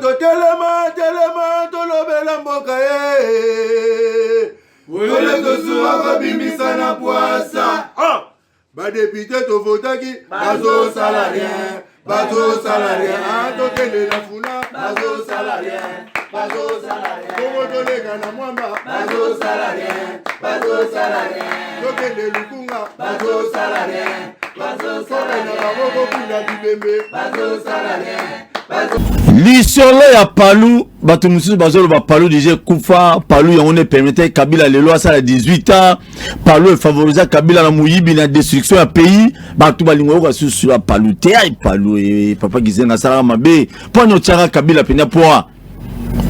to telema tolobela mboka Wole to suwa bimisa na poasa ba député to votaki bazo salarien to tele la funa bazo salarien Como to lega na mwamba bazo salarien to tele lukunga bazo salarien L'isolo ya Palou, bato mususu bazolo ba Palou disait Koufa, Palou on est permettait Kabila les lois ça à 18 ans, Palou favorisait Kabila la muyibi na destruction ya pays, bato balingo ka susu la Palou te ay Palou et papa Gizenga na sala mabe, pour no tchara Kabila pena poa.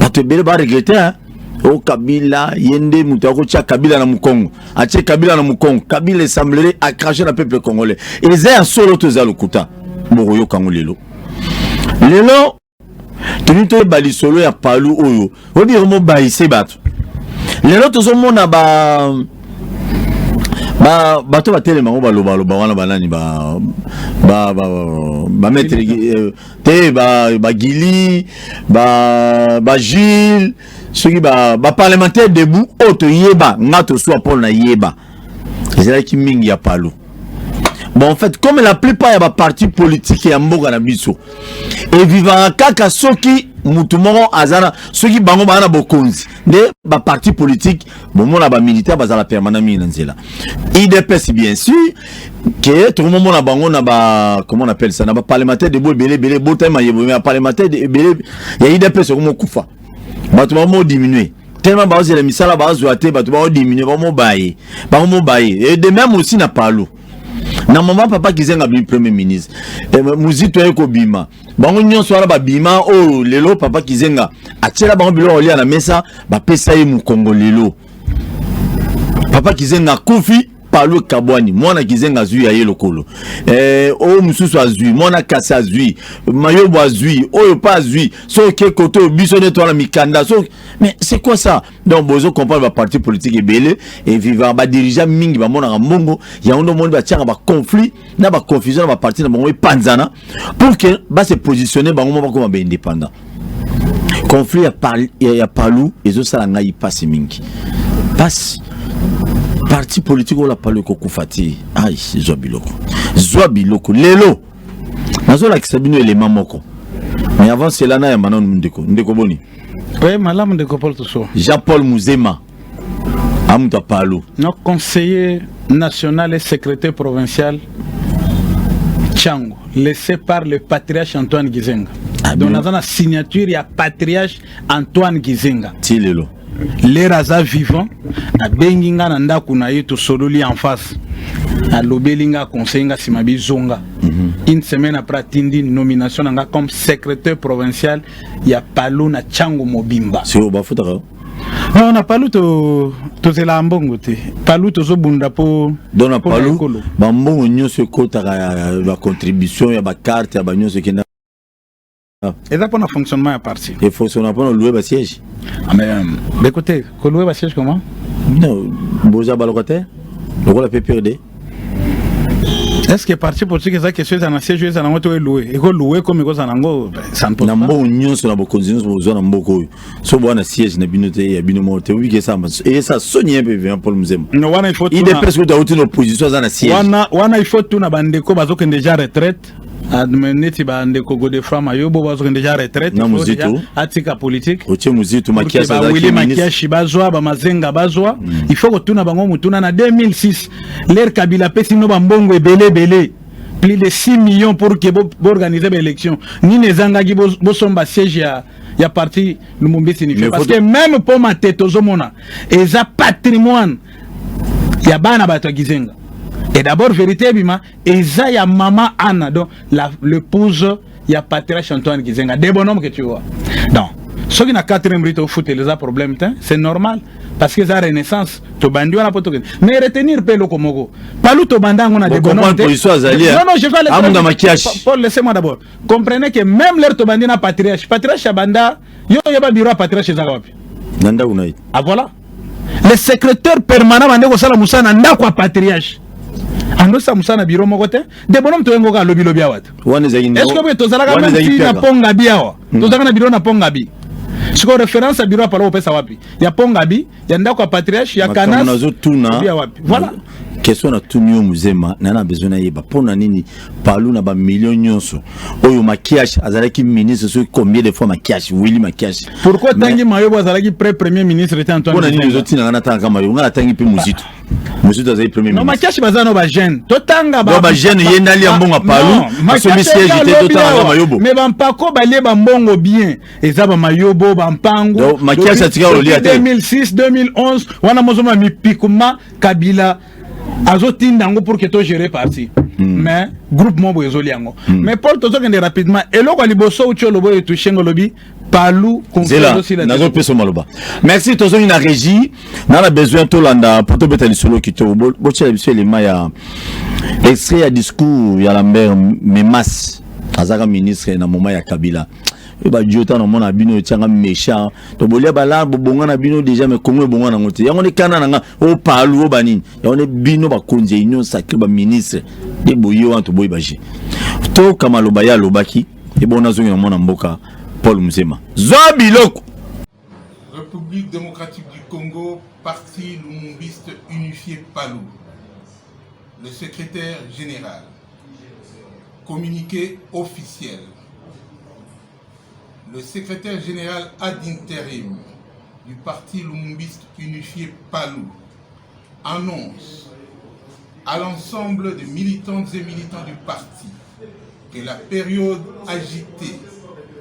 Bato bele ba regretter hein. O Kabila yende mutako tia Kabila na Mukongo atie Kabila na Mukongo Kabila semblerait à cracher le peuple congolais et les un solo to za lokuta moroyo kangolelo lelo tunito bali solo ya Palou oyo obi romo baise bato lelo tozo mona bato batelema ngo baloba wana banani ba mettre te ba Gili ba Gilles ceux ba parlementaire debout auto yeba ngato soit pour na yeba c'est qui mingi ya Palou. Bon en fait comme la plupart ya ba parti politique ya mboka na biso et vivant kaka soki mutumoro azana soki bango bana bokonzi de ba parti politique bon na ba militaire bazala permanent minanzela IDPS bien sûr que tout le monde na bango na ba comment on appelle ça na ba parlementaire debout belé botema yebo mais parlementaire de belé ya IDPS comme kufa bato ba mo diminuer tellement ba ozela misala ba ozoate bato ba diminuer ba mo baye et de même aussi na Palou na maman papa Gizenga bi premier ministre muzito eko bima bango nyonso ala ba bima o lelo papa Gizenga atela bango bilo olia na mesa ba pesa ye mu Kongo lelo papa Gizenga kufi Palou Kabwani mwana Gizenga zui ya yelokolo o mususu azui mwana kasa azui mayobo azui oyo pa azui so ke koto biso neto na mikanda so mais c'est quoi ça donc bozo comprendre ba parti politique ebele et vivant ba dirigeant mingi ba mona mbongo ya ndo monde ba tianga ba conflit na ba confusion na ba parti na bango epanzana pour que ba se positionner bango ba comme ba indépendant conflit ya Palou ezo sala ngai passe mingi passe parti politique ou la Palou kokufati ay zwa biloko lelo nazo la kisabino élément moko mais avant cela na ya manon ndeko boni oui malam ndeko Paul Toso Jean-Paul Mouzema amuta Palou notre conseiller national et secrétaire provincial Tchango laissé par le patriarche Antoine Gizenga donc dans la signature il y a patriarche Antoine Gizenga ti lelo les raza vivant na benginga na ndaku na yeto sololi en face na lobelinga conseiller simabi zonga une semaine après tindi nomination nga comme secrétaire provincial ya Palou na Tchango Mobimba c'est au bafuta non na Palou to zela mbongo te Palou to zo bunda po dona Palou ba mbongo nyonso kota ba contribution ya ba carte ya ba nyonso kina et ça pour le fonctionnement à partir. Il fonctionne pas louer le siège. Ah mais écoutez, que louer le siège comment? Non, Boza balocataire. Le rôle la PPRD. Est-ce que parti politique ça question ça na siège ça na moto louer et que louer comme ça na ngo ça ne pose pas. Na mbongo nyonso na bokonzi bozo na mboko. So bwana siège na binote ya binomote oui que ça et ça sonye peu Paul Mouzema. Non wana il faut il est presque dans une opposition ça na siège. Wana il faut tout na bandeko bazoke déjà retraite. Admeneti ba ndeko Gode Frama yobo bazo déjà retraite na muzito atika politique otie muzito makiasa za Willy Makiashi bazwa ba mazenga bazwa il faut que tuna bango mutuna na 2006 l'air Kabila pesi no bambongo ebele plus de 6 millions pour que organiser l'élection ni nezanga gi bosomba siège ya parti Lumumba signifie parce que même pour ma tête ozomona eza patrimoine ya bana bato Gizenga. Et d'abord, vérité, bima, et ça, y a maman Anna, donc l'épouse, y a patriarche Antoine Gizenga, des bonhommes que tu vois. Donc, ceux qui n'ont 4e rite au foot, les problèmes, c'est normal, parce que ça renaissance, tu bandu à la pote. Mais retenir Pelo Komogo, pas l'autre bandang, on a des bonhommes. Non, non, je vais aller. Paul, laissez-moi d'abord. Comprenez que même leur to bandi na patriarche banda, yo yaba bureau patriarche Zagawapi. Nanda Unai. Ah voilà. Le secrétaire permanent, Mandeko Sala Moussa, nanda quoi patriarche. ando samusa na biro moko te de bonhomme to yengo ka lobi awat est-ce que to zalaka même na pongabi awa to zalaka na biro na pongabi siko référence à biro apalo pesa wapi ya pongabi ya ndako ya patriarche ya kanas voilà question na tunyo muzema nana besoin na yeba pona nini palu na ba million nyonso oyo makiash azalaki ministre so combien de fois makiash Willy makiash pourquoi tangi mayobo azalaki premier ministre était Antoine pona nini zotina ngana tanga mayo ngana tangi pe muzito muzito azali premier ministre non makiash bazano ba jeune to tanga ba jeune yendali ya mbongo palu celui siège était to tanga mayobo mais ba mpako balie ba mbongo bien eza ba mayobo ba mpango donc makiash atika oli ate 2006 2011 wana mozoma mipikuma Kabila azotinda ngo pour que to gérer parti mais groupe mo bozo liango mais Paul to zokende rapidement eloko liboso ucholo boye touchengo lobi palu conférence aussi la nazo peso maloba merci to zoni na régie na la besoin to landa pour to beta lisolo kito bo tshela biso elema ya extrait ya discours ya Lambert Memas azaka ministre na moment ya Kabila ba jota na mona bino tianga méchant to bolia bala bonga na bino déjà mais kongo bonga na ngote yango ne kana nga o palu o banini yango ne bino ba konje union sacré ba ministre de boyo anto boy baji to kama lobaya lobaki e bona zongi na mona mboka Paul Muzema Zobiloko République démocratique du Congo, parti lumumbiste unifié Palu. Le secrétaire général. Communiqué officiel. Le secrétaire général ad intérim du parti lumumbiste unifié Palu annonce à l'ensemble des militantes et militants du parti que la période agitée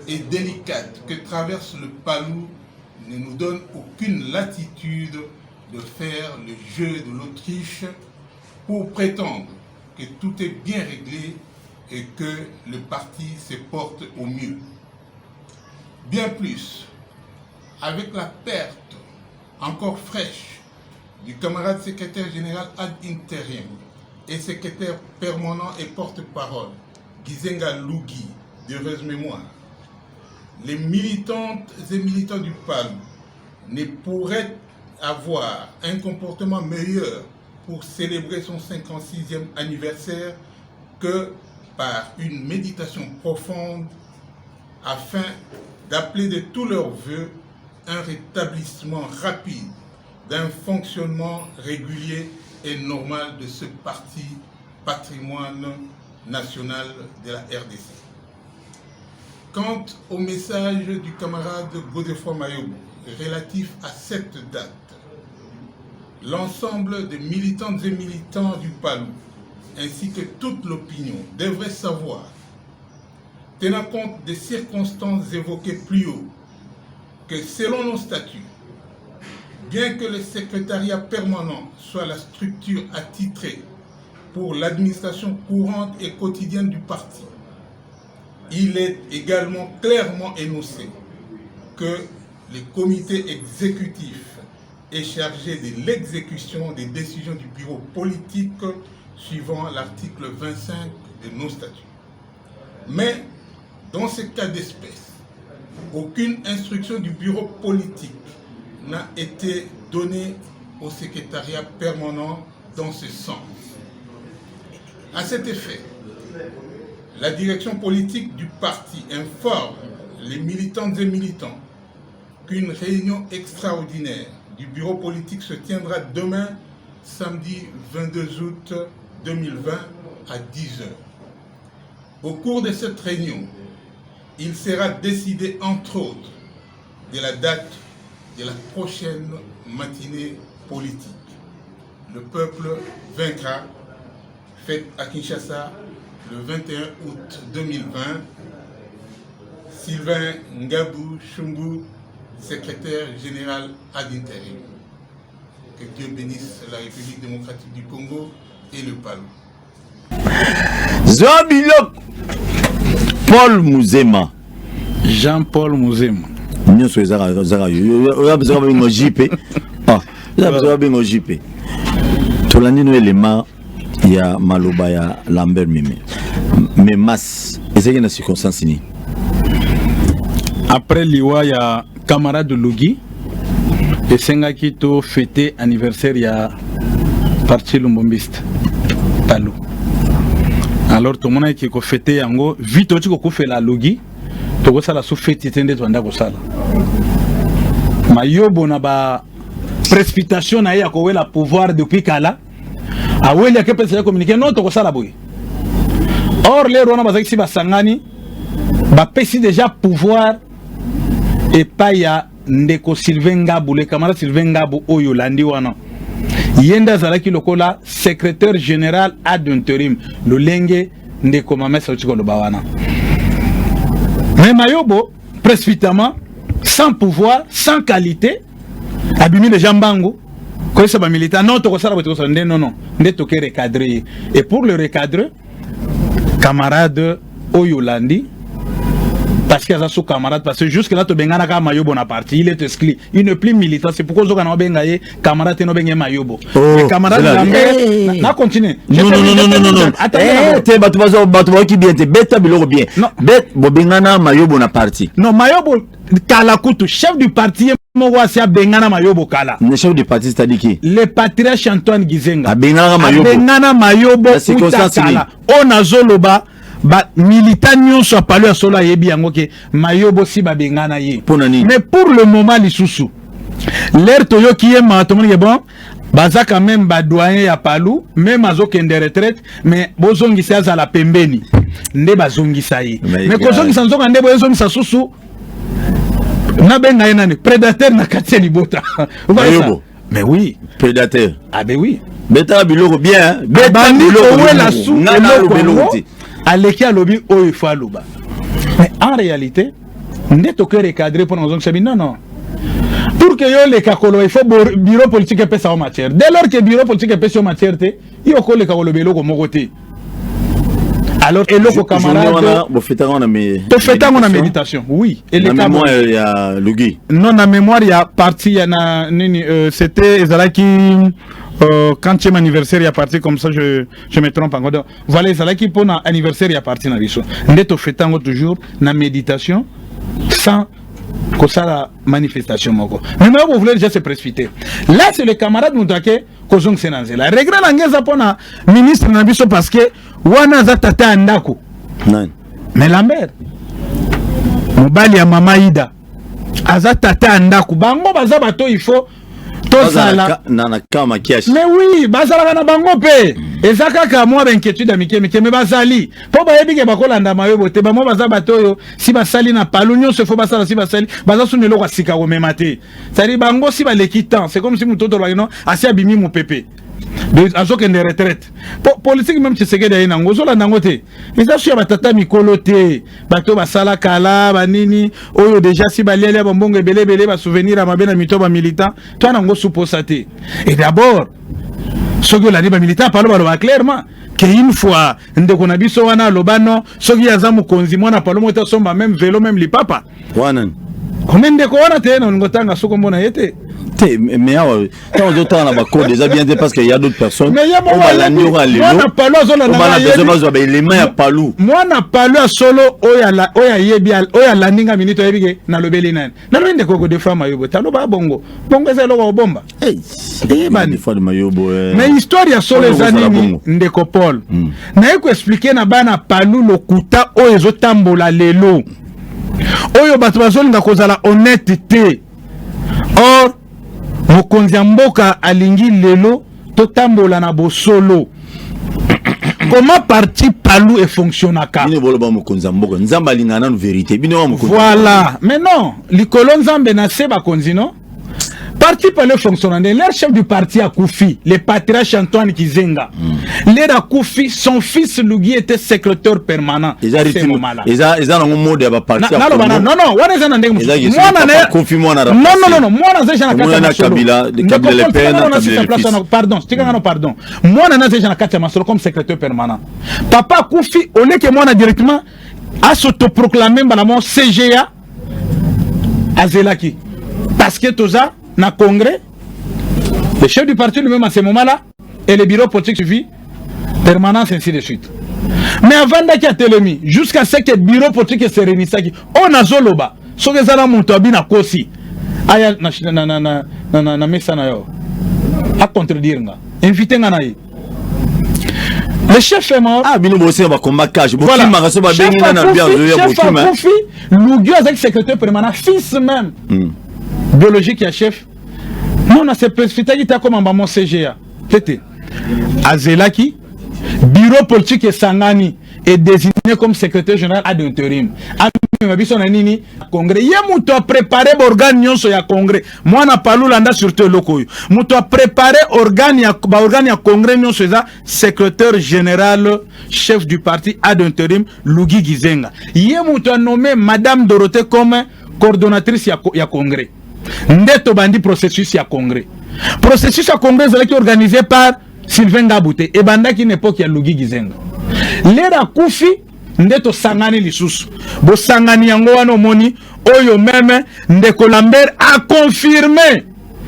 et délicate que traverse le Palu ne nous donne aucune latitude de faire le jeu de l'Autriche pour prétendre que tout est bien réglé et que le parti se porte au mieux. Bien plus, avec la perte encore fraîche du camarade secrétaire général ad intérim et secrétaire permanent et porte-parole, Gizenga Lugi, d'heureuse mémoire, les militantes et militants du PALU ne pourraient avoir un comportement meilleur pour célébrer son 56e anniversaire que par une méditation profonde afin d'appeler de tous leurs vœux un rétablissement rapide d'un fonctionnement régulier et normal de ce parti patrimoine national de la RDC. Quant au message du camarade Godefroid Mayobo relatif à cette date, l'ensemble des militantes et militants du PALU ainsi que toute l'opinion devrait savoir, tenant compte des circonstances évoquées plus haut, que selon nos statuts, bien que le secrétariat permanent soit la structure attitrée pour l'administration courante et quotidienne du parti, il est également clairement énoncé que le comité exécutif est chargé de l'exécution des décisions du bureau politique suivant l'article 25 de nos statuts. Mais dans ce cas d'espèce, aucune instruction du bureau politique n'a été donnée au secrétariat permanent dans ce sens. À cet effet, la direction politique du parti informe les militantes et militants qu'une réunion extraordinaire du bureau politique se tiendra demain, samedi 22 août 2020 à 10h. Au cours de cette réunion, il sera décidé entre autres de la date de la prochaine matinée politique. Le peuple vaincra, fête à Kinshasa le 21 août 2020. Sylvain Ngabou Chumbu, secrétaire général ad intérim. Que Dieu bénisse la République démocratique du Congo et le PALU. Zobiloko Paul Muzema Jean-Paul Muzema nyonso ezaka yo bengo JP bengo JP tolandi no elema ya maloba ya Lambert Memas ezaki na circonstance ni après liwa ya camarade Lugi esengaki to fêter anniversaire ya parti lumumbiste Palou. Alors tout le monde qui a fêté yango vite tu ko fait la logi to ko sala sous fête tende to ndako sala mayobo na ba précipitation na ya ko wela pouvoir depuis kala a weli ke pesa communiquer non to ko sala boy or les rona bazaki si basangani ba pesi déjà pouvoir et pas ya ndeko Sylvain Ngabou le camarade Sylvain Ngabou oyo landi wana yenda zalaki lokola secrétaire général ad interim le lenge ndeko mamesa utiko lo bawana mais mayobo précipitamment sans pouvoir sans qualité abimi les jambango ko ça ba militant non to ko sala ko non ndé to ke recadrer et pour le recadrer camarade oyolandi parce qu'il y a sous camarade parce que jusque là to bengana ka mayobo na parti il est exclu il n'est plus militant c'est pourquoi zo kana bengaye camarade no bengaye mayobo et camarade na continue non te batu ki bien te beta biloko bien bet bo bengana mayobo na parti non mayobo kala kutu chef du parti mo wasi bengana mayobo kala le chef du parti c'est-à-dire qui le patriarche Antoine Gizenga bengana mayobo kala on azoloba ba militant nyonso apalo ya solo ayebi yango ke mayobo si ba bengana ye mais pour le moment lisusu l'air toyo ki yema to moni bon baza quand même ba doyen ya palou même azokende retraite mais bozongisa za la pembeni nde bazongisa ye mais kozongisa nzoka nde bozongisa susu na benga ye nani prédateur na kati libota mayobo mais oui prédateur ah ben oui beta biloko bien beta biloko wela sou eloko aleki alobi oyo faut aloba mais en réalité nde to ke recadrer pour nous sabi non pour que yo le kakolo il faut bureau politique pesa en matière dès lors que bureau politique pesa en matière te yo ko le kakolo beloko moko te alors eloko camarade to fêtanga na méditation oui et les mémoire ya Lugi non na mémoire ya parti ya na nini c'était ezalaki quand c'est mon anniversaire il y a parti comme ça je me trompe encore voilà ça là qui pour anniversaire il y a parti na biso ndeto fêtant toujours na méditation sans que ça la manifestation moko mais moi vous voulez déjà se précipiter là c'est le camarade Moutake kozong senanzela regret la ngeza pona ministre na biso parce que wana za tata ndako non mais Lambert mobali ya mama Ida aza tata ndako bango baza bato il faut na kama kiashi mais oui bazala na bango pe ezaka ka moi d'inquiétude amike mais bazali po ba yebi ke bakolanda mayobo te ba mo baza batoyo si basali na palunyo se faut basala si basali baza sunelo kwa sika ko memate c'est-à-dire bango si ba l'équitant c'est comme si mutoto lwa asi abimi mu pepe de azoke de retraite politique même Tshisekedi ayina ngozo la nangote mais ça sur batata mikolo te bato basala kala banini oyo déjà si baliele ba mbongo belebele ba souvenir à mabena mitoba militant toi nango supposate et d'abord soki la ba militant parlo ba clairement que une fois ndeko na biso wana lobano soki yaza mukonzi mwana parlo mota somba même vélo même li papa wana komende ko wana te no ngotanga soko mbona yete mais quand on entend la code déjà bien parce qu'il y a d'autres personnes mais il y a moi na palo solo oya yebi oya landinga minute yebike na lobeli nan na lende ko de fama yobo talo ba bongo eza loko bomba bani fois de mayobo mais histoire ya solo ezanini ndeko Paul na eko expliquer na bana palu lokuta oyo ezotambola lelo oyo bato bazolinga kozala honnêteté or mokonzi ya mboka alingi lelo totambola na bosolo comment parti palu et fonctionnaka bino boloba mokonzi ya mboka nzamba alinga na vérité bino mokonzi voilà mais non likolo nzambe na se bakonzi non parti palu fonctionnant leur chef du parti a Koufi le patriarche Antoine Gizenga l'air a Koufi son fils Lugi était secrétaire permanent ils ont un mot de parti non what is an ndenge Koufi moi na non moi na zesha na Kabila le père pardon moi na zesha na kati masolo comme secrétaire permanent papa Koufi au lieu que moi na directement a s'autoproclamer banamo CGA azelaki parce que toza na congrès le chef du parti lui-même à ce moment-là et le bureau politique suffit permanence ainsi de suite mais avant d'être à Telemi jusqu'à ce que le bureau politique se réunisse on a zoloba so que ça na monto abina kosi aya na mesa na yo a contredire nga invité nga na yi Le chef est mort. Ah, bino bossé va combat cash. Voilà. Chef Akoufi, Lougio avec secrétaire permanent, fils même. Biologique et chef. Non, on a ces spécificités qui comme en mon CGA. Tété. Azelaki, bureau politique et Sangani est désigné comme secrétaire général ad intérim. Congrès. Il a préparé l'organe sur le congrès. Moi, je pas l'anda sur le loco. Il a préparé l'organe à congrès sur le secrétaire général, chef du parti ad intérim, Lugi Gizenga. Il a nommé Madame Dorothée comme coordonnatrice du congrès. Ndeto bandi processus ya congrès. Processus ya congrès est organisé par Sylvain Gabouté et banda qui n'époque ya Lugi Gizenga. L'era Koufi ndeto sangani lisusu. Bo sangani yango wana moni oyo meme ndeko Lambert a confirmé.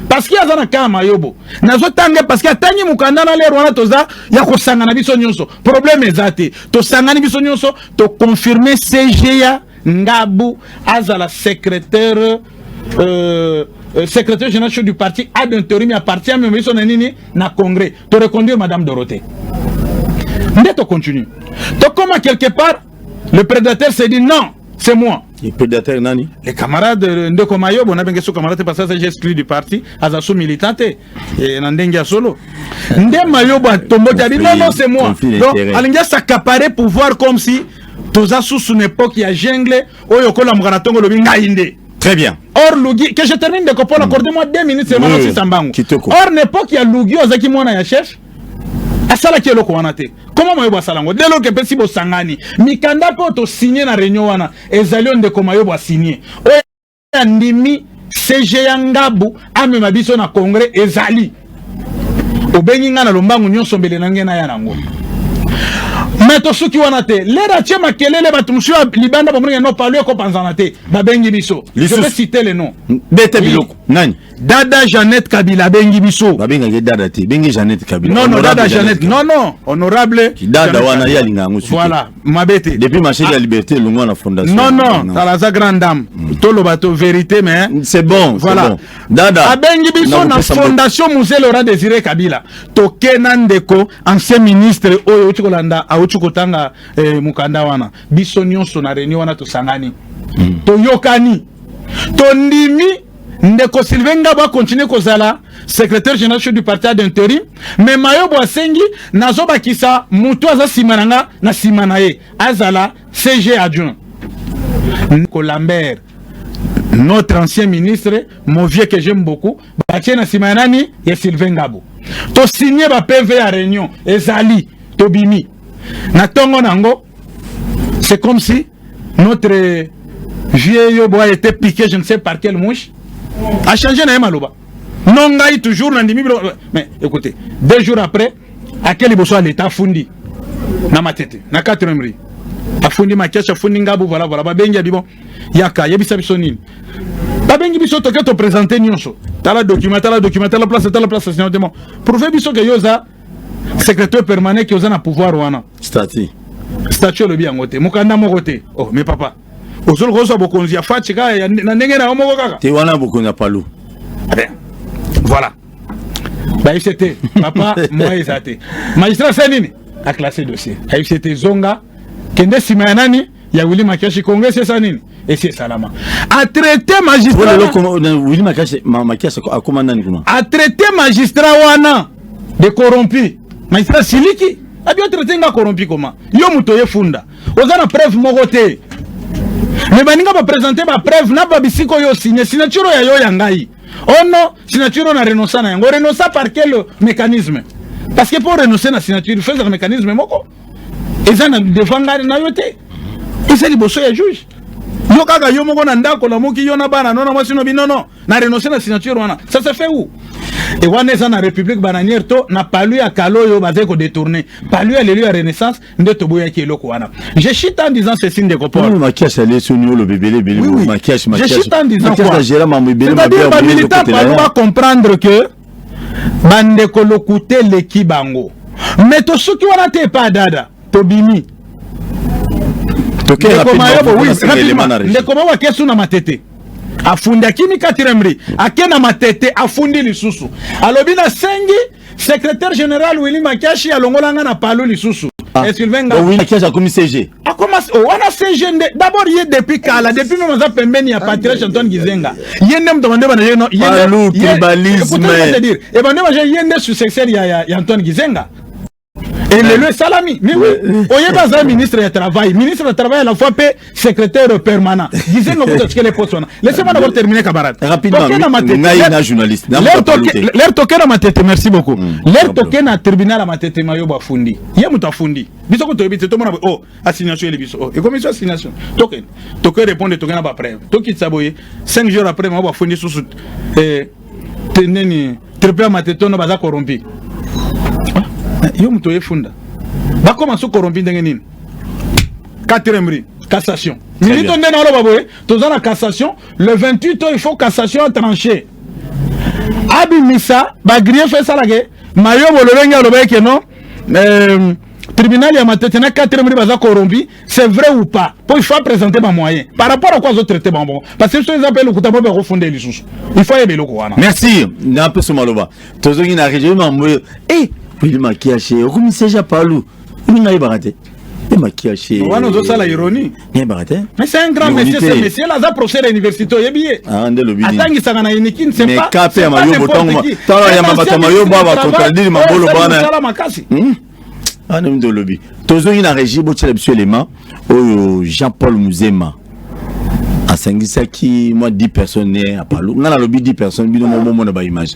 Parce qu'il y a un kama yobo. Nazo tangue parce qu'il y a tangi mukanda na lero wana toza ya ko sangana biso nyonso. Problème ezate. To sangani biso nyonso to confirmer CGA Ngabu azala secrétaire secrétaire général du parti ad intérim appartient à même son nini na congrès to reconduire madame Dorothée. Ndeto continue. Donc comme quelque part le prédateur s'est dit non, c'est moi. Le prédateur nani? Les camarades de Komayo, on a bien que camarade parce que j'ai exclu du parti, azasu militante et nandenga solo. Nde Mayoba tombo dit non c'est moi. Donc alinga s'accaparer pouvoir comme si tous sous une époque il y a jungle oyo kola muganatongo lobi ngainde. Très bien. Or Lugi, que je termine de copain, accordez-moi 2 minutes seulement aussi Sambango. Or l'époque il y a Lugi ozaki mwana ya chef. Asala ki eloko wana te. Comment Mayobo asalango? Dès lors que pesi bo sangani, mikanda po to signer na réunion wana, ezali onde ko Mayobo a signer. O ndimi CGA Ngabu amema biso na congrès ezali. Obengi nga na lombangu nyonso mbele na ngena ya nango. Mais to suki wana te, lera tia makelele batumsio libanda bomringa no parler ko panzana te. Babengi biso. Je vais citer les noms. Bete biloko. Nani? Dada Jeannette Kabila bengi biso. Babenga ke dada te, bengi Jeannette Kabila. Non non Dada Jeannette. Non non, honorable. Dada wana ya linga ngusu. Voilà, mabete. Depuis marché de la liberté longwa na fondation. Non non, talaza grande dame. Tolo bato vérité mais c'est bon, voilà. Bon. Dada. Abengi biso na fondation Musée Laurent Désiré Kabila. Tokena ndeko ancien ministre oyo uchikolanda auchikotanga mukanda wana. Biso nyonso na réunion wana to sangani. To yokani. To ndimi ndeko Sylvain Ngabu a continué kozala secrétaire général du parti d'intérim mais Mayobo asengi nazo bakisa mutu aza simananga na simanaye azala CG adjoint Nico Lambert notre ancien ministre mon vieux que j'aime beaucoup batie na simanani ya Sylvain Ngabu to signé ba PV à réunion ezali to bimi na tongo nango c'est comme si notre vieux yobo a été piqué je ne sais par quelle mouche a changé na maloba non ngai toujours na ndimi mais écoutez 2 jours après à quel bosso l'état fundi na matete na 4e ri afundi makiacha fundi Ngabu voilà voilà babengi bibo yaka yebisa biso nini babengi biso to keto présenter nyonso tala document tala place c'est notamment prouver biso que yoza secrétaire permanent qui oza na pouvoir wana statut le bien ngote mukanda mo côté oh mais papa ozol roso bokonzi ya fatika na ndenge na omoko kaka te wana bokonzi palu voilà bah c'était papa moi ezate magistrat c'est nini a classé dossier c'était zonga kende sima nani ya Willy Makashi congrès c'est ça nini et c'est salama a traité magistrat Willy Makashi a commandé comment a traité magistrat wana de corrompu magistrat siliki a bien traité nga corrompu comment yo mutoye funda ozana preuve moko te mais baninga ba présenter ba preuve na ba bisiko yo signé signature ya yo yangai oh non signature na renoncer na yango renoncer par quel mécanisme parce que pour renoncer na signature il faut un mécanisme moko eza na devanga na yo te eza liboso ya juge yo kaka yo moko na ndako la moki yo na bana non moi sino binono na renoncer na signature wana ça se fait où et wana eza na république bananière to na palu ya kalo yo bazé ko détourner palu ya l'élu à renaissance ndeto boya ki eloko wana je chite en disant ceci de kopor makiash allait sur le bébé makiash je chite en disant quoi c'est-à-dire ba militant va comprendre que bande ko lokuté leki bango mais to soki wana te pas dada to bimi ndeko mawa kesu na matete afundi akimi 4e ri akena matete afundi lisusu alobi na sengi secrétaire général Willy Makashi alongolanga na palo lisusu. Et Sylvain Nga. Oui, Makashi a commis CG. A commencé on a CG d'abord il est depuis Kala depuis même ça pembeni ya Patrice Antoine Gizenga. Yende me demander bana yeno yende tribalisme. C'est-à-dire et bana yende successeur ya Antoine Gizenga. Et le Salami, mais oui, Oyeba ministre du Travail, à la fois secrétaire permanent. Disez nous que les postes. Laissez-moi d'abord terminer, camarade. Rapidement, l'air journaliste. L'air toqué dans ma tête, merci beaucoup. L'air toqué dans le tribunal à ma tête, mayo bafundi. Y'a mouta fundi. Bisoko to ebite to mona oh assignation ele biso. Et comme ça assignation. Toqué répondre toqué na ba preuve. Toqué saboye 5 jours après ma bafundi sous teneni tribunal ma tête no baza corrompu. Yo muto yefunda ba commencer corrompi ndenge nini 4e cassation minute on ndena oloba boye toza na cassation le 28 il faut cassation trancher abi misa ba grien fait ça la ke mayo bololenge oloba ke non tribunal ya matete na 4e baza corrompi c'est vrai ou pas pour il faut présenter ba moyen par rapport à quoi ils ont traité bon parce que ils appellent okuta ba refonder les sous il faut yebelo ko wana merci na peu somaloba tozongi na régime moyo il m'a caché. Au commissaire Japalou, il m'a baraté. Il m'a caché. On a ça la ironie. Il m'a baraté. Mais c'est un grand monsieur, ce monsieur là, ça procès à l'université. Il est bien. Ah, on est le bidon. Attends, il s'en a une qui ne sait pas. Mais café à maillot, bouton, tant il y a ma bataille maillot, baba, contradire ma bolo bana. Ah, non, de lobby. Tozo il a régi, botte le élément. Oh, Jean-Paul Mouzema. À Sangisaki, moi 10 personnes à Palou. On a le lobby 10 personnes, bidon mon moment de image.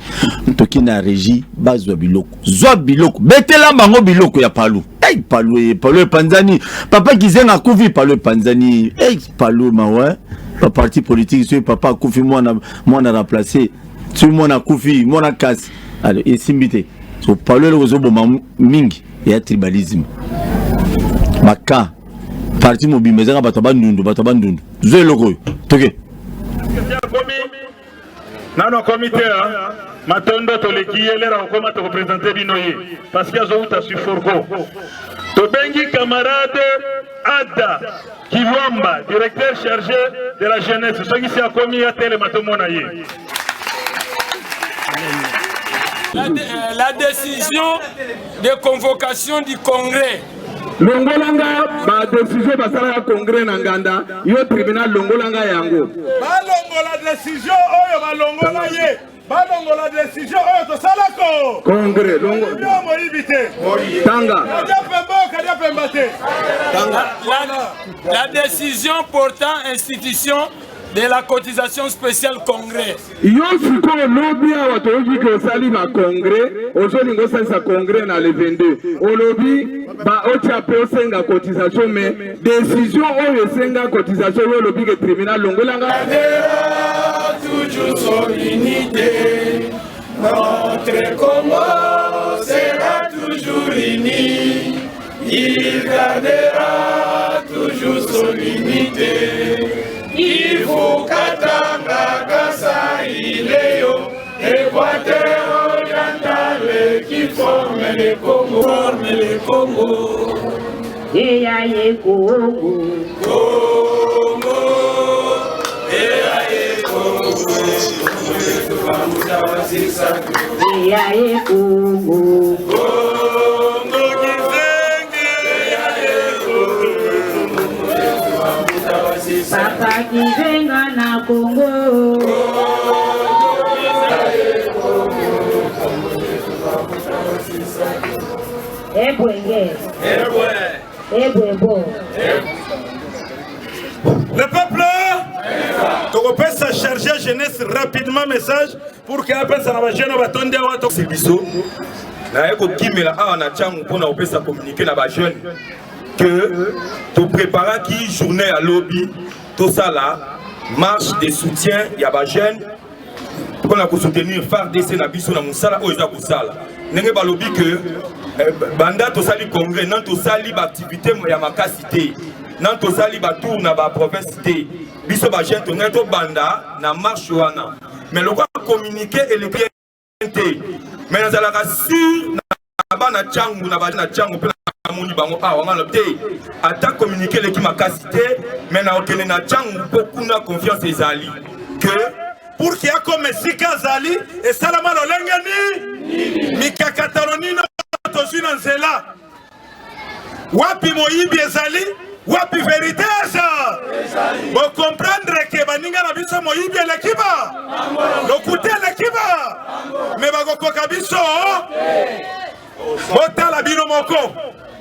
Toki na régie, base Biloko. Zoa Biloko. Betela mango Biloko ya Palou. Hey, Palou Panzani. Papa Gizenga Kouvi, Palou Panzani. Hey, Palou Mawa. Pas parti politique, sur papa Koufi, moi on a remplacé. Sur moi on a Koufi, moi on a casse. Alors, et Simbité. So Palou le Ozobo Ming. Il y a tribalisme. Maka. Parti mobile, mais ça va ndundu. Zoé logo. Toké. Nano comité matondo toleki elera okoma to représenter binoye parce que azouta suforko. To bengi camarade Ada Kilomba, directeur chargé de la jeunesse. Ce qui s'est commis à télé matomona ye. La décision de convocation du congrès. Longolanga ba décision basala ya congrès na nganda yo tribunal longolanga yango ba longola décision oyo ba longola ye ba longola décision oyo to salako congrès longo yo moibité tanga la décision portant institution de la cotisation spéciale congrès. Yo siko lobby awa toyoki ke osali ma congrès ozolingo salisa congrès na le 22 olobi ba otia pe osenga cotisation mais décision oyo esenga cotisation yo lobby ke tribunal longolanga toujours son unité. Notre Congo sera toujours uni. Il gardera toujours son unité. Il faut qu'Atanga, Kassa, Iléo, Équateur, Oriental, qui forment les Congo, Et aïe Congo, Congo, et aïe Congo, et aïe Congo, Papa Gizenga na Congo. Le peuple, tu peux se charger jeunesse rapidement message pour que après ça va jeune va tomber à toi. C'est biso. Na eko kimela a na changu pour na opesa communiquer na ba jeune que tu prépares qui journée à lobby tout ça là marche de soutien il y a ba jeune pour qu'on a soutenir FARDC na biso na musala o eza kusala ndenge ba lobby que banda to sali congrès nan to sali ba activité ya makasité nan to sali ba tour na ba province té biso ba jeune to ngeto banda na marche wana mais le quoi communiquer et le mais nous allons sûr na changu na ba na changu moni bango awa ngalo te ata communiquer l'équipe makasité mais na okene na changu beaucoup na confiance ezali que pour qu'il y a comme Sika Zali et Salama Lolengani mikakatano nino tozwi na nzela wapi moyibi ezali wapi verite eza bocomprendre ke baninga na biso moyibi elekiba lokuta elekiba me bakokoka biso botala bino moko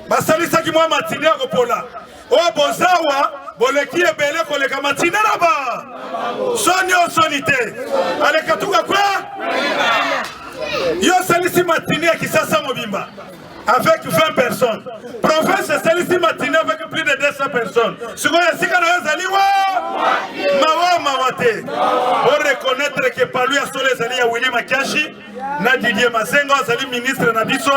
basalisaki mwa matine ya kopola oyo bozawa boleki ebele koleka matine na ba soni o soni te aleka tuka kwa yo salisi matine ya kisasa mobimba avec 20 personnes. Province Salisi Matine avec plus de 200 personnes. Ce qu'on a dit quand on a dit, Mawate. Pour reconnaître que par lui à Solé Zali à Willy Makashi, na Didier Mazengo, Zali ministre Nabiso,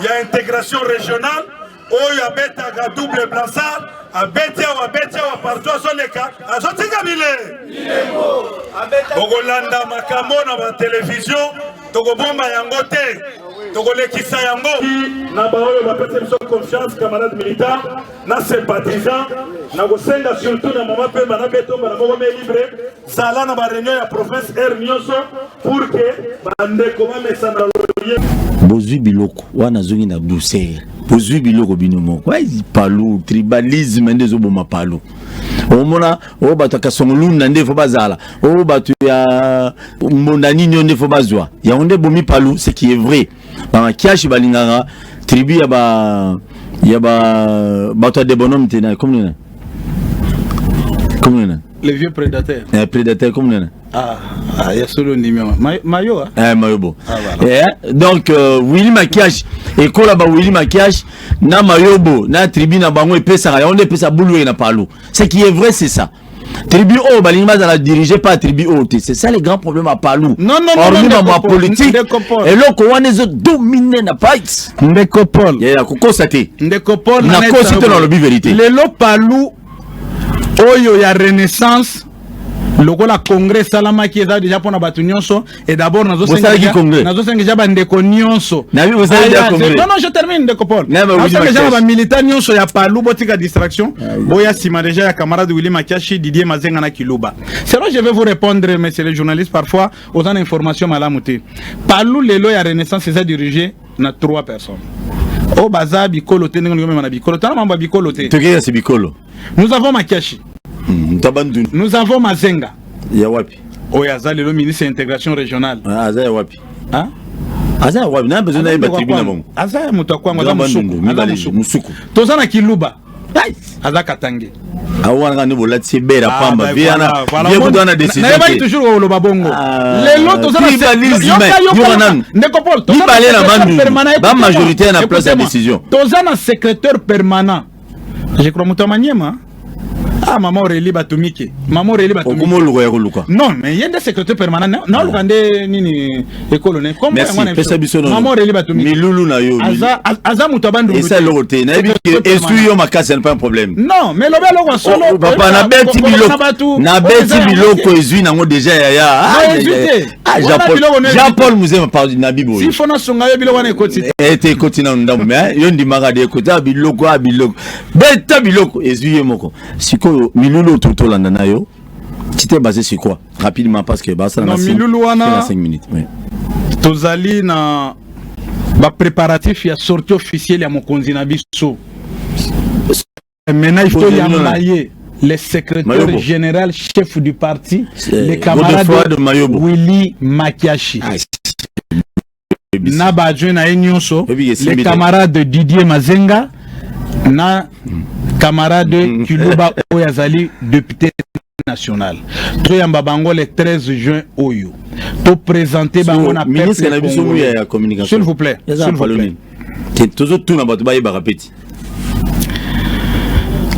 il y a intégration régionale. Oh, il y a bête à double brassard, à bête à partout à Soleka, à Zotigamile. Ogolanda Makamo dans la télévision, Togoboma Yangote. Togolekisa yango na baoyo bapesa biso confiance camarade militant na sympathisant na kosenga surtout na mama pe bana beto bana moko me libre sala na ba réunion ya province air nyonso pour que bande koma mesana loye bozwi biloko wana zongi na douceur bozwi biloko bino moko ai palu tribalisme ndezo boma palu omona o bato kasongulu na ndefo bazala o bato ya mbondani nyo ndefo bazwa ya onde bomi palu ce qui est vrai ba kiashi balinganga tribu ya ba bato de bonhomme tena comme les vieux prédateurs prédateurs comme il y a solo numéro mayo mayobo donc Willy Makiash et kola ba Willy Makiash na mayobo na tribu na bango epesa ya onde pesa bulu na palu ce qui est vrai c'est ça tribu o balinga za dirigé par tribu o c'est ça les grands problèmes à palu hormis ma politique et loko wana zo dominer na fight ndekopol ya kokosate ndekopol na kosite na lobi vérité le lo palu oyo ya renaissance lokola congrès salama qui est déjà pour na batu nyonso et d'abord nazo senga ba ndeko nyonso non je termine ndeko Paul nazo senga ba militant nyonso ya palu botika distraction boya sima déjà ya camarade Willy Makashi Didier Mazenga na Kiluba c'est là je vais vous répondre messieurs les journalistes parfois aux informations malamuté palu lelo ya renaissance c'est dirigé na 3 personnes o baza bikolo te ndenge ngome na bikolo tala mamba bikolo te tokea c'est bikolo nous avons Makashi nous avons Mazenga. Yawapi. Oyaza le ministre de l'intégration régionale. Aza Yawapi. Hein? Aza Yawapi. N'a besoin d'aller battre tribunal bon. Aza mutakwa ngwa musuku. Tozana Kiluba. Aza Katange. Awana ne bola tsebera pamba viana. Viens vous donner des décisions. N'a pas toujours le babongo. Les lots tozana Yohanan. Nekopol. Tozana la majorité na place de décision. Tozana secrétaire permanent. Je crois mutamanyema. Ah, maman Aurélie Batumike. Maman Aurélie Batumike. Non, mais il y a des secrétaires permanents. Non, le Rwandais, ni école. Merci. Maman Aurélie Batumike. Milulu na yo. Aza Mutabandu. Et ça, l'autre. Et celui-là, ma casse, c'est pas un problème. Non, mais le bel logo solo. Papa, na beti biloko. Na beti biloko, ezui nango déjà ya. Jean-Paul Mouzé m'a parlé na Bibo. Si fona songa yo biloko na ekoti. Ete ekoti na ndamu. Mais yo ndimaka de ekoti biloko biloko. Beta biloko ezui moko. Siko Milulu tout au Landanayo, tu t'es basé sur quoi? Rapidement parce que bah, ça n'a 5 minutes. Oui. Tozali na ba préparatif ya sortie officielle ya Mokonzi na biso. Maintenant il faut y envoyer les secrétaires général chef du parti, les camarades de Willy Makiashi. Na badjou na nyonso, les camarades de Didier Mazenga na camarade Kiluba Oyazali, député national. Toyamba Bango le 13 juin Oyo. To présenter Bango na ministre la communication. S'il vous plaît. S'il vous plaît. Toujours tout na bato ba yeba rapeti.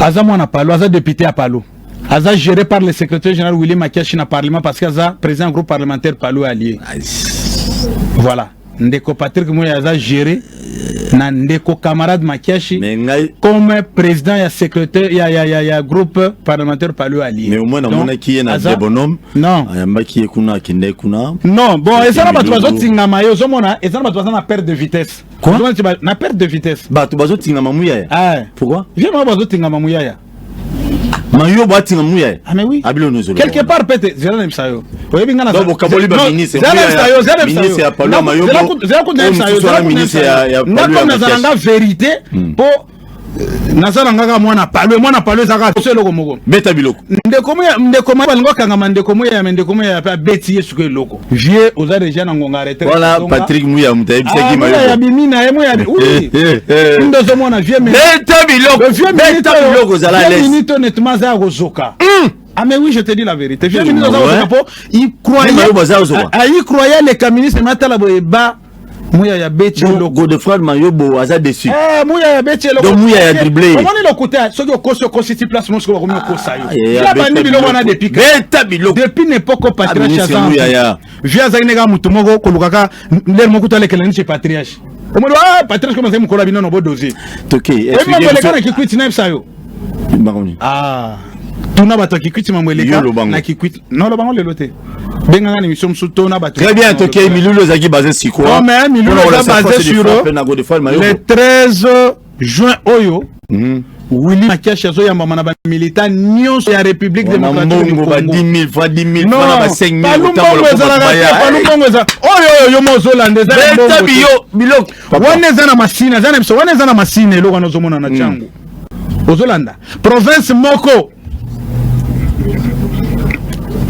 Aza mwana palo, aza député à Palo. Aza géré par le secrétaire général Willy Makiashi na parlement parce qu'aza président du groupe parlementaire Palo allié. Voilà. Ndeko Patrick Moya aza géré na ndeko camarade Makiashi comme président et secrétaire ya groupe parlementaire Palo allié. Mais au moins on a qui est na des bonhommes. Non. Ayamba qui est kuna kinde kuna. Non, bon, et ça na bato bazo tingama yo zomona, et ça na bato bazo na perte de vitesse. Quoi? Na perte de vitesse. Bato bazo tingama mouya. Ah. Pourquoi? Viens moi bazo tingama mouya. Mayo batinga muya. Ah mais oui. Abilo nozolo. Quelque part peut-être zela nem sayo. Oui binga na. Donc kaboli ba ministre. Zela ministre ya Palu Mayo. Zela ko nem sayo. Zela ministre ya Palu. Ndako na zanga vérité po nazala ngaka mwana Palu zaka seloko moko. Beta biloko. Ndeko balingo kanga ndeko moya pa beti yesu ko loko. Vieux oza déjà na ngonga retraite. Voilà Patrick Muya mutaye bisaki Mayo. Ya bimina ye moya. Oui. Ndo zo mwana vieux mais. Beta biloko zala laisse. Minute honnêtement za gozoka. Ah mais oui, je te dis la vérité. Vieux minute il croyait les communistes matala boeba. Mouya ya beti loko. Godefroid Mayobo aza déçu. Mouya ya beti loko. Donc Mouya ya dribblé. Comment le côté ce qui au cositi place mon ko komi ko sayo. La bandi biloko na depuis. Beta biloko. Depuis n'époque patriarche ça. Via za inega mutu moko ko lukaka nder moko tale kelani chez patriarche. Omo patriarche comme ça mukola bino no bo dossier. OK. Et moi le kana ki kwiti na sayo. Baroni. Tuna bato ki kwiti mamweleka na ki kwiti. Non lo bango le loté. Benga ngani mission msuto na bato. Très bien, OK, Milulo zaki basé sur quoi? Non mais Milulo basé sur le 13 juin oyo. Willy Makacha zo yamba mana ba militant nyonso ya République démocratique du Congo. 10 000 fois 10 000 fois na 5 000 oyo yo mozo landeza beta bilo waneza na masine lo kanozo mona na changu ozolanda province moko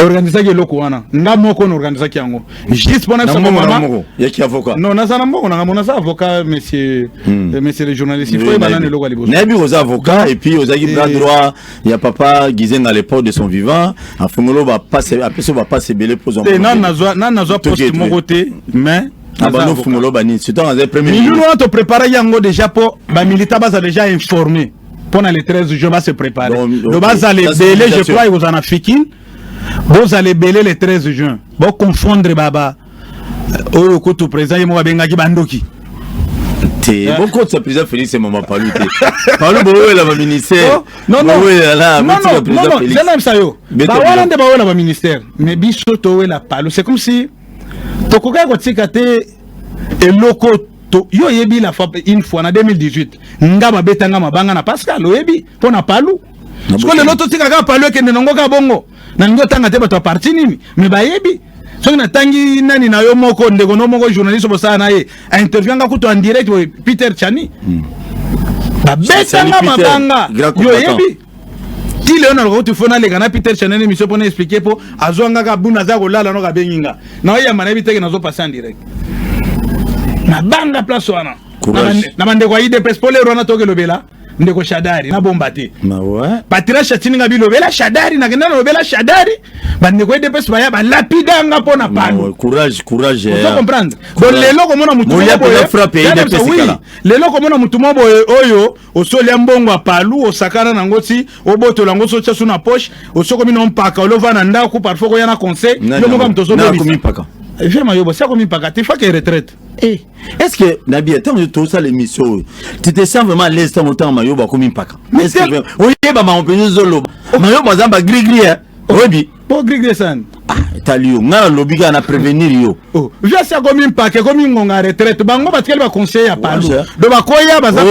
organiser que loko wana nga moko no organiser ki yango juste pour ça mama yaki avocat non nazana moko na mona avocat monsieur le journaliste il faut banane loko ali bozo nabi aux avocats et puis aux agi bras droit il y a papa Gizen à l'époque de son vivant afungolo va passer après ça va passer belé pour son non nazwa poste mon côté mais abano fungolo bani c'est dans les premiers nous on te préparer yango déjà pour ba militaire basa déjà informé pendant les 13 jours va se préparer le basa les belé je crois vous en a fikin. Vous allez belé le 13 juin. Vous confondre baba. Oyo ko tout président yemo benga ki bandoki. Té bon compte sa président Félix et maman Palu té. Palu bo la ministère. Non non. Non non, c'est même ça yo. Ba wala nde ba wala ministère. Mais biso to la Palu, c'est comme si to koka ko tikate eloko to yo yebi la fois une fois en 2018. Ngama betanga mabanga na Pascal oyebi pona Palu. Parce que le loto tika ka Palu ke ndongo ka bongo. Na ngo tanga te bato parti nini me bayebi so na tangi nani na yo moko ndeko no moko journaliste bo sana ye a interview nga kuto en direct we Peter Chani ba betanga mabanga yo yebi ti le na ko tu fona le kana Peter Chani ni mission pour expliquer po azwanga ka buna za ko lala no ka benginga na ya manebi teke na zo passer en direct na banga place wana na mande kwa ide presse pour le rona to ke lobela ndeko Shadari na bombate na ouais patira chatini ngabi lobela Shadari na kenda lobela Shadari ba ndeko ide pesa ba ya ba lapida nga pona pano courage vous comprendre donc lelo ko mona mutu moya pour frapper ide pesa kala lelo ko mona mutu mo oyo osoli mbongo Palu osakana na ngoti oboto la ngoso tcha suna poche osoko mino mpaka olova na ndako parfois ko yana conseil yo mo ka mtozo na komi mpaka Firma yobo ça komi mpaka te fa que retraite. Est-ce que Nabi attends tout ça l'émission tu te sens vraiment à l'aise tant temps mayoba komi mpaka est-ce que oui ba ma opinion zolo mayoba zamba gris obi po gris san talio ngala lobika na prévenir yo via ça komi mpaka komi ngonga retraite bango batikeli ba conseil ya Palu do bakoya baza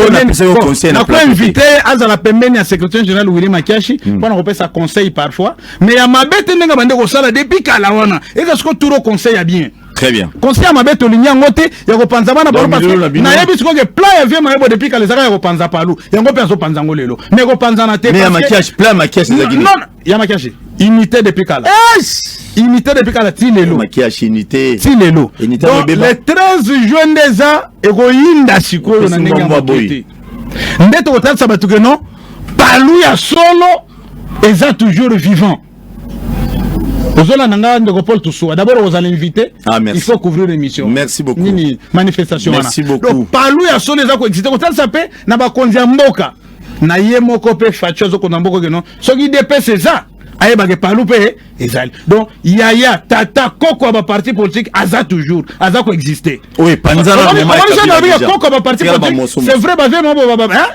conseil na ko invité azala pembeni ya secrétaire général Willy Makachi pour na sa conseil parfois mais ya mabete ndenga bande ko sala depuis kala wana est-ce que tout conseil ya bien. Très bien. Conseil à ma bête au lignan ngote ya ko panza bana baro parce que na yebi siko ke plan ya vie maebo depuis kala zaka ya ko panza Palu yango penso panza ngolelo mais ko panza na te mais ya Makachi plan Makachi za gini non ya Makachi unité depuis kala unité depuis kala ti lelo Makachi unité ti lelo donc le 13 juin déjà e ko yinda sikoyo na ndenge ngote ndeto ko tsa batu ke non Palu ya solo eza toujours vivant. D'abord, vous allez inviter. Il faut couvrir l'émission. Merci beaucoup. Manifestation. Merci beaucoup. Donc, Palu ya solo eza ko exister. Ko ça peut na ba konzi mboka. Na ye moko pe fachozo ko na mboko ke non. Soki DP c'est ça. Aye ba ke Palu pe ezali donc yaya tata koko ba parti politique aza toujours aza ko exister oui panzana koko ba parti politique c'est vrai ba vema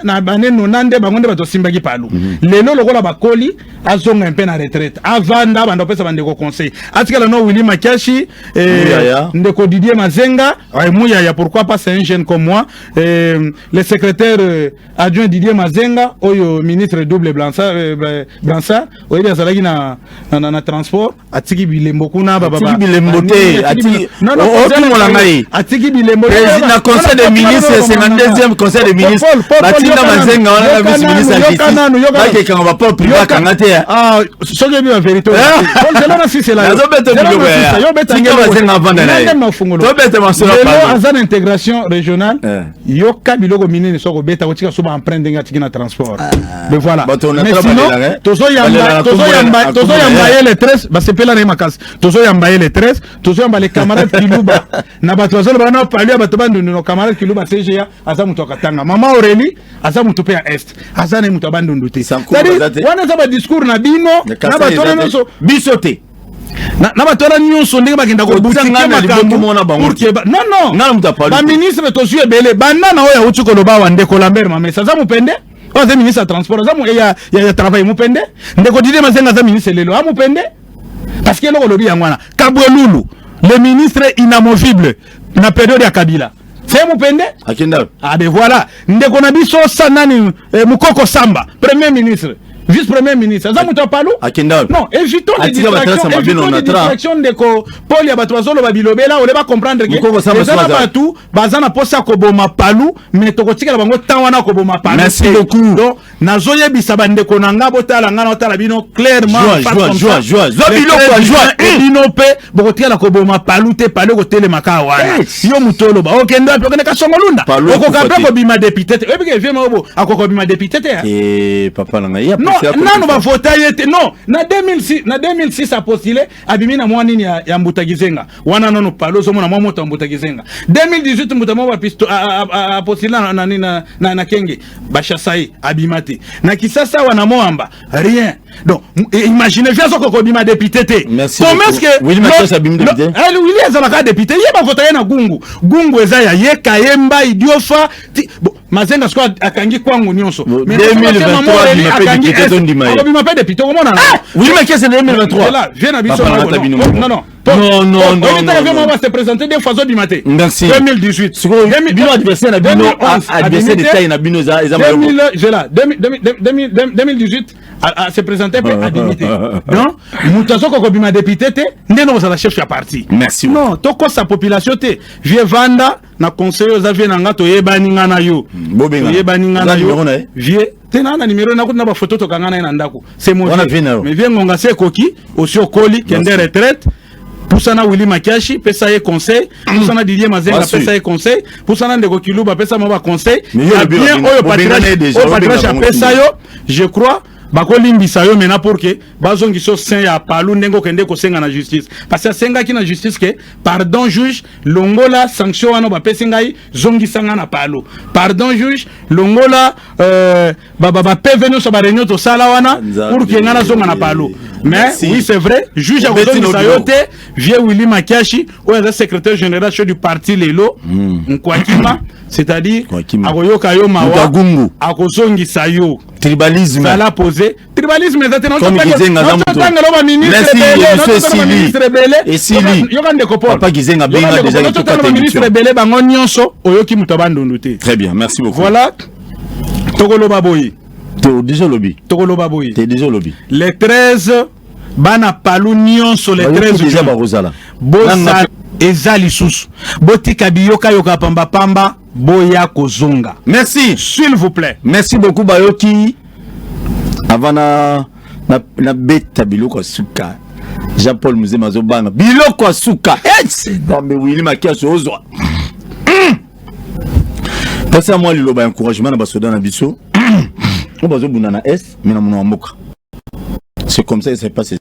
na baneno nande bangonde bato simbaki palu lelo lokola ba koli azonga un peu na retraite avanda bando pesa bande ko conseil atikala no Willy Makashi ndeko Didier Mazenga Mouyaya pourquoi pas c'est un jeune comme moi le secrétaire adjoint Didier Mazenga oyo ministre double Blanchard oyo azalaki na transport atiki bilembo kuna baba atiki bilembo te atiki otumo la ngai atiki bilembo président conseil des ministres 52e conseil des ministres batinda Mazenga wana na vice ministre justice baki kanga ba pop privé kanga te ah soje bi la vérité on se lana si c'est là yo beto biloko ya yo beto Mazenga vanda na to beto masolo pa azan intégration régionale yo ka biloko minene soko beta ko tika so ba emprunter ngati na transport mais voilà mais sinon tozo yamba les 13 ba sepela na makasi tozo yamba les 13 tozo yamba les camarades Kiluba na bato bazolo bana palia bato bandu no camarades Kiluba CGA aza muto katanga mama Aurélie aza muto pe ya est aza na muto bandu nduti wana za ba discours na bino na bato na so bisote na batora nyonso ndenge bakenda ko boutique makambo non ba ministre tozu ebele banda na oya utuko loba wa ndeko Lambert Mamesa za mupende oza ministre ya transport za mu ya travail mupende ndeko Didier Mazenga za ministre lelo a mupende parce que loko lobi yangwana Kabwelulu le ministre inamovible na période ya Kabila c'est mupende akenda ah ben voilà ndeko na biso sanani Mukoko Samba premier ministre vice premier ministre aza muto palu non évitons les distractions de ko Paul ya bato bazolo babilobela ole ba comprendre que ezana batu bazana posa ko boma palu mais to ko tikela bango tawana ko boma palu merci beaucoup donc nazoye bisa bande ko nanga botala ngana otala bino clairement joie joie bino pe boko tikela ko boma palu te palu ko tele makawa yo mutolo ba okenda pe okenda kasongolunda oko kapra ko bima député e bike vie mabo akoko bima député te papa nanga ya non ba voter yete non na 2006 a postulé abimi na mwa nini ya Mbutagizenga wana nono palo zo mona mwa moto Mbutagizenga 2018 mutamo ba pisto a postulé na Kenge bashasai abimate na kisasa wana moamba rien donc imaginez bien ce ko bima député te comment est-ce que Willy Makashi abimi député Willy azala ka député yeba voter na gungu eza ya ye kayemba idiofa Mazenga sko akangi kwangu nyonso mais 2023 bima pe député comment na oui mais qu'est-ce que 2023 là viens abiso non on va se présenter des fois bimate merci 2018 bino adversaire na bino adversaire de taille na bino za 2018 à se présenter à député non mutasoko ko bima député te ndeno za la chef ya parti merci non to ko sa population te vie vanda na conseiller za vie na ngato yebani ngana yo yebani ngana yo vie tena na numéro na ko na ba photo to kangana na ndako c'est moi mais vie ngonga se koki aussi okoli kende retraite Poussana Willy Makashi pesa ye conseil Poussana Didier Mazenga pesa ye conseil Poussana Ndeko Kiluba pesa mo ba conseil bien oyo patrage pesa yo je crois bako limbisa yo mena pour que bazongi so sen ya palu ndengo kende ko senga na justice parce que senga ki na justice ke pardon juge longola sanction wana ba pesingai zongi sanga na palu pardon juge longola ba PV so ba réunion to sala wana pour que ngana zonga na palu mais oui c'est vrai juge a zongi sayote vieux Willy Makashi ou est secrétaire général du parti lelo Nkwakima c'est-à-dire akoyoka yo mawa akozongi sayo tribalisme ça l'a posé tribalisme exact non comme Gizenga papa Gizenga benga déjà le ministre belé bango nyonso oyoki muto bandunduté très bien merci beaucoup voilà tokoloba boyi déjà lobby tokoloba boyi t'es déjà lobby les 13 bana palu nyonso les 13 déjà barozala bosa ezali susu botika biyoka yoka pamba pamba boya kozonga merci s'il vous plaît merci beaucoup bayoki avana na beta biloko suka Jean-Paul Muzema zobanga biloko suka mais Willy Makashi ozwa parce que moi liloba encouragement na basoda na biso on bazo buna na est mais na mona mboka c'est comme ça ça se passe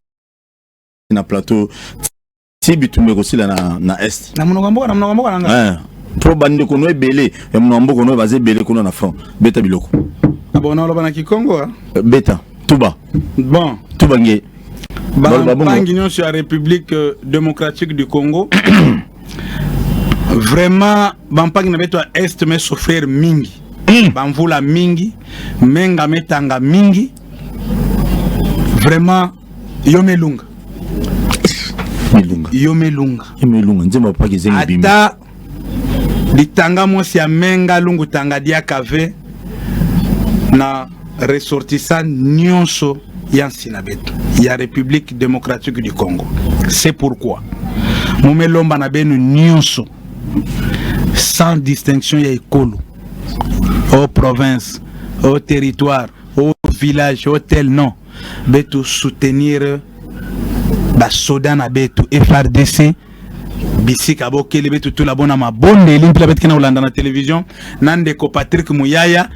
na plateau si bitumbe ko sila na est na mona mboka nanga pro bande ko no ebele ya mona mboka no baze ebele ko na front beta biloko abona loba na Kikongo beta tuba bon tuba nge Banguignon sur la République démocratique du Congo. Vraiment, Bampang na beto est mais souffrir mingi. Bamvula mingi, menga metanga mingi. Vraiment, yomelunga. Yomelunga. Nzema pa kizenga bimi. Ata litanga mosi ya menga lungu tanga dia kave na ressortissant nyonso yansi na beto ya République démocratique du Congo. C'est pourquoi Mumelomba na benu nyonso sans distinction ya ekolo, aux provinces, aux territoires, aux villages, aux tel non, beto soutenir ba soda na beto FRDC bisika bokele beto tout la bonne ma bonne limpla beto kena ulanda na télévision nande ko Patrick Muyaya.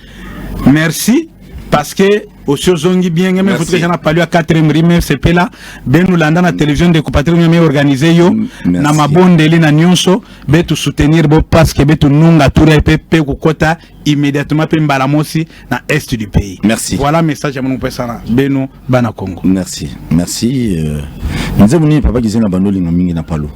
Merci parce que aussi zongi bien mais faut que j'en parle à 4e rime c'est là ben nous landa na télévision de ko Patrick Muyaya organiser yo na ma bonne li na nyonso beto soutenir bo parce que beto nunga tour pepe ko kota immédiatement pe mbalamosi na est du pays. Merci. Voilà message à mon persona beno bana Congo. Merci. Nzemuni papa kizenga banoli nga mingi na palo.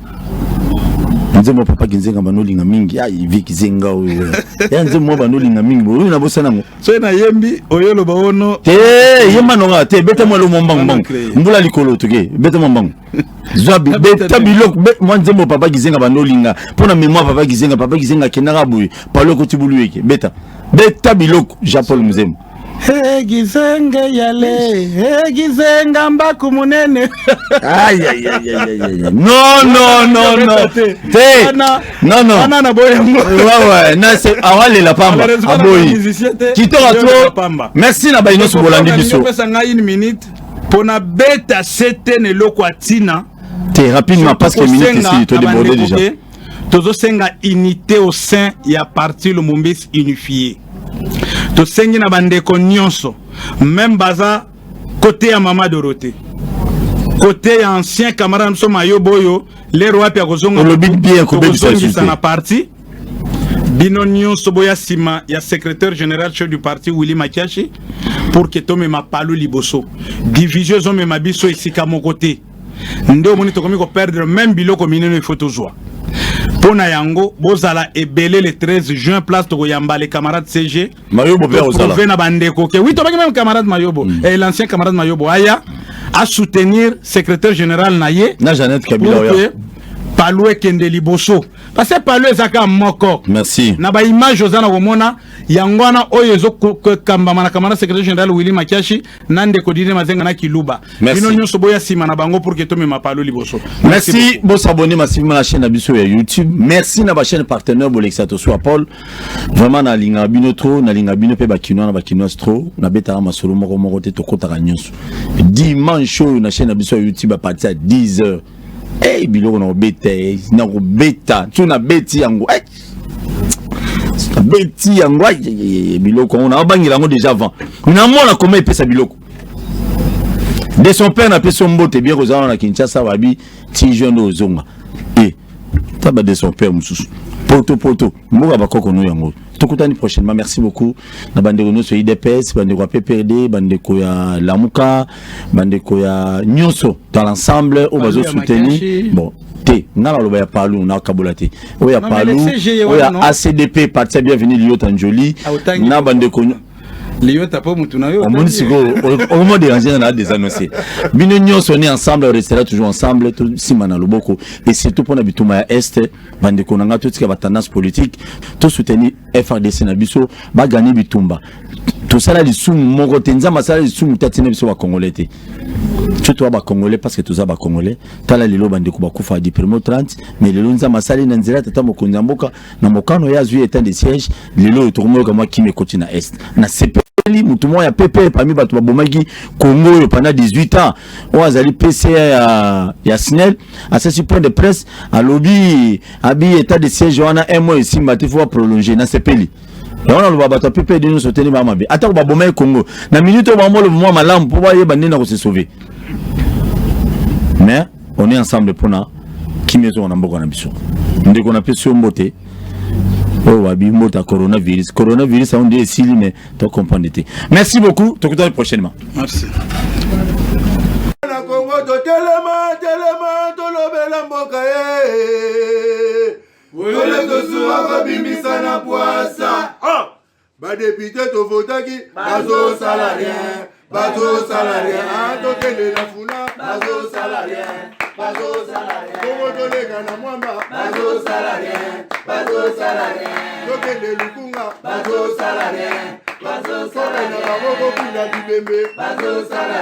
Nzemo papa kizenga banoli nga mingi ai viki zenga oyo. Ya nzemo banoli nga mingi bo na bosana ngo. So na yembi oyelo baono te yemba nonga te beta mo lo mombango. Mbula likolo tuke beta mombango. Zwabi beta bilok mo nzemo papa kizenga banoli nga pona mémoire papa kizenga kenaka boy palo ko tibulueke beta bilok Japon mzemo. Gizenga yale, gizenga mbaku munene. Aïe. Non. Non. Ana boya mo. Ouais, na c'est awale la pamba. Aboyi. Kitora to. Merci na baino sobolandi biso. Pesa nga 1 minute pona beta setene loko atina. Te rapidement parce que minute ici to débordé déjà. Tozo senga unité au sein ya parti le Mumbis unifié. To sengi na bandeko nyonso même baza côté ya Mama Dorothée côté ya ancien camarade mso mayoboyo les rois pia kozonga le big bien ko bebisa na parti bino nyonso boya sima ya secrétaire général chef du parti Willy Makiashi pour que tome ma palu liboso division zo me mabiso isika mon côté ndo moni to komi ko perdre même biloko mineno il faut toujours Pona yango bozala ebele le 13 juin place to yamba les camarades CG Mayobo père ozala na bandeko ke oui to même camarade Mayobo et l'ancien camarade Mayobo aya à soutenir secrétaire général naye na Jeannette Kabila oya Palou kende liboso parce que Palou ezaka moko. Merci. Na ba image ozana komona yangwana oyo ezo kamba mana camarade secrétaire général Willy Makiashi nande ko dine mazenga na kiluba bino nyonso boya sima na bango pour que to me ma Palou liboso. Merci bo s'abonner massivement à la chaîne Abiso ya YouTube. Merci na ba chaîne partenaire Bolexato soit Paul. Vraiment na linga bino trop na linga bino pe ba kino na ba kino trop na beta masolo moko te to kota nyonso. Dimanche na chaîne Abiso ya YouTube à partir à 10h. Hey, biloko na beta tu na beti yango biloko on a bangi lango déjà avant na mona comment il peut sa biloko de son père na peso mbote bien kozana na Kinshasa babi ti jeune ozonga taba de son père mususu poto mboka bakoko no yango tokutani prochainement. Merci beaucoup na bandeko no so IDPS bandeko PPRD bandeko ya Lamuka bandeko ya nyonso dans l'ensemble au bazo soutenir bon te ngala loba ya Palou na kabolate o ya Palou o ya ACDP parti bienvenue Lio Tanjoli na bandeko Lio tapo mutuna yo on siko au moment de ranger na des annoncés bino nyonso ni ensemble on restera toujours ensemble tout simana loboko et surtout pour na bituma ya est bandeko nanga tout tika ba tendance politique tout soutenir FRDC na biso ba gagner bitumba tout ça là les sous moko tenza masala les sous tatine biso ba congolais te tout ba congolais parce que tout ça ba congolais tala lelo bandeko ba kufa di primo 30 mais lelo nza masala na nzela tata mokonza mboka na mokano ya zui état de siège lelo to komo kama kimi kotina est na CP mutumo ya PP parmi batu babomaki Congo pendant 18 ans on azali PCA ya SNEL à ce point de presse à lobby abi état de siège on a un mois ici mais il faut prolonger na CPL et on a le babato PP de nous soutenir ba mabe ata ba bomaki Congo na minute ba mo le mois malam pour ba yeba nina ko se sauver mais on est ensemble pour na kimezo na mboko na biso ndeko na peso mbote. Oh, wabi mota coronavirus on dit ici mais tu comprends. Merci beaucoup, te retrouve prochainement. Merci. totelema tolobela mboka ye Voyole tosuwa kobimisa na poasa badepite tovotaki bazo salarien tokende na funa bazo salarien Kongo tolega na mwamba bazo salarien tokende lukunga bazo salarien tokende na maboko kula bibembe bazo salarien